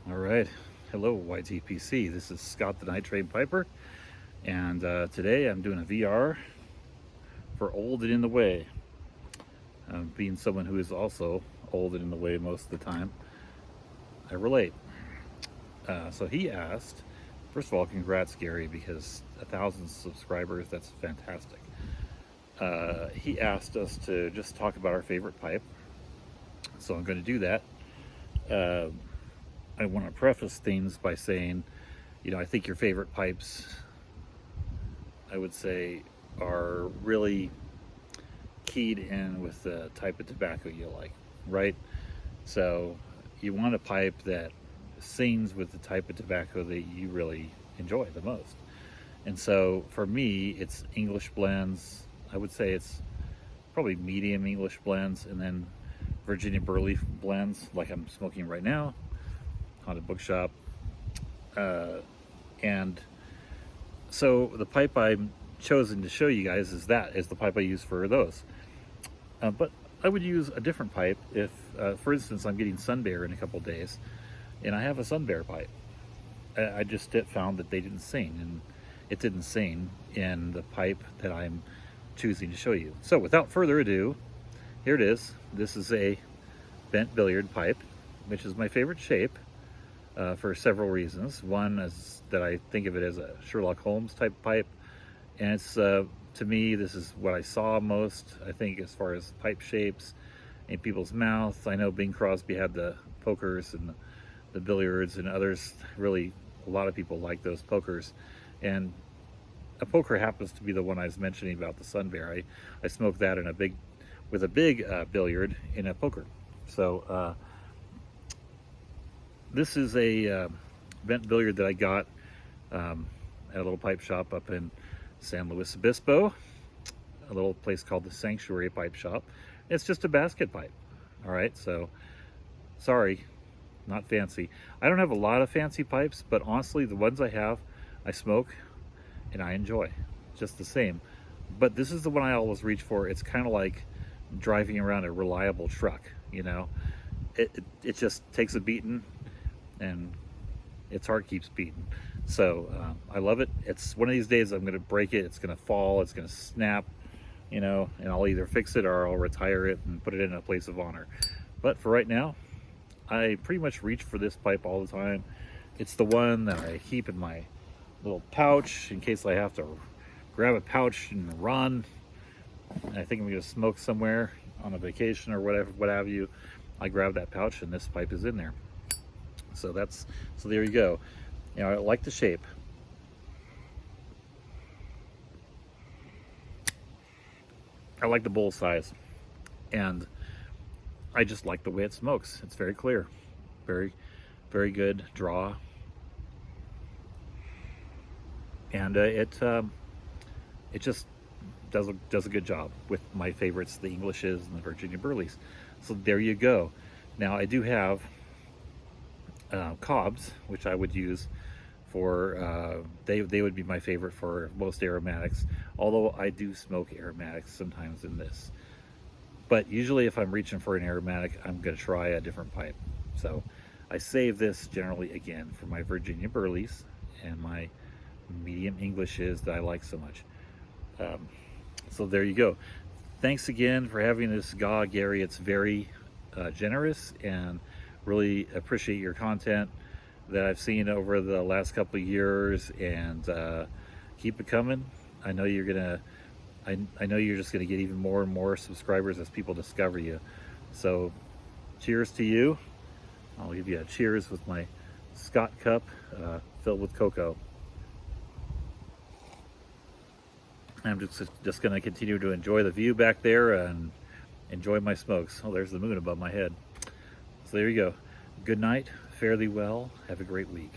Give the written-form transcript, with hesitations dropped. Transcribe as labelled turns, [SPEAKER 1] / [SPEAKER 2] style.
[SPEAKER 1] All right. Hello, YTPC. This is Scott the Night Train Piper, and today I'm doing a VR for Old and in the Way. Being someone who is also old and in the way most of the time, I relate. So he asked, first of all, congrats, Gary, because 1,000 subscribers, that's fantastic. He asked us to just talk about our favorite pipe, so I'm going to do that. Uh, I want to preface things by saying, I think your favorite pipes, I would say, are really keyed in with the type of tobacco you like, right? So you want a pipe that sings with the type of tobacco that you really enjoy the most. And so for me, it's English blends. I would say it's probably medium English blends, and then Virginia Burley blends, like I'm smoking right now, Haunted Bookshop. And so the pipe I'm chosen to show you guys is the pipe I use for those. But I would use a different pipe if, for instance, I'm getting Sun Bear in a couple days, and I have a Sun Bear pipe. I just found that they didn't sing, and it didn't sing in the pipe that I'm choosing to show you. So without further ado, here it is. This is a bent billiard pipe, which is my favorite shape for several reasons. One is that I think of it as a Sherlock Holmes type pipe, and it's to me, this is what I saw most, I think, as far as pipe shapes in people's mouths. I know Bing Crosby had the pokers and the billiards, and others, really, a lot of people like those pokers. And a poker happens to be the one I was mentioning about the Sun Bear. I smoked that with a big billiard in a poker. So this is a bent billiard that I got at a little pipe shop up in San Luis Obispo, a little place called the Sanctuary Pipe Shop. It's just a basket pipe. All right, so sorry, not fancy. I don't have a lot of fancy pipes, but honestly, the ones I have, I smoke and I enjoy just the same. But this is the one I always reach for. It's kind of like driving around a reliable truck, It just takes a beating, and its heart keeps beating. So I love it. It's one of these days I'm going to break it. It's going to fall. It's going to snap, and I'll either fix it or I'll retire it and put it in a place of honor. But for right now, I pretty much reach for this pipe all the time. It's the one that I keep in my little pouch in case I have to grab a pouch and run. I think I'm going to smoke somewhere on a vacation or whatever, what have you. I grab that pouch and this pipe is in there. So there you go. I like the shape. I like the bowl size, and I just like the way it smokes. It's very clear, very, very good draw, and it just does a good job with my favorites, the Englishes and the Virginia Burleys. So there you go. Now I do have Cobbs, which I would use for they would be my favorite for most aromatics, although I do smoke aromatics sometimes in this. But usually if I'm reaching for an aromatic, I'm going to try a different pipe. So I save this generally again for my Virginia Burleys and my medium Englishes that I like so much. So there you go. Thanks again for having this GAW, Gary. It's very generous, and really appreciate your content that I've seen over the last couple of years, and keep it coming. I know you're gonna I know you're just gonna get even more and more subscribers as people discover you. So cheers to you. I'll give you a cheers with my Scott cup filled with cocoa. I'm just gonna continue to enjoy the view back there and enjoy my smokes. Oh, there's the moon above my head. So there you go. Good night, fare thee well, have a great week.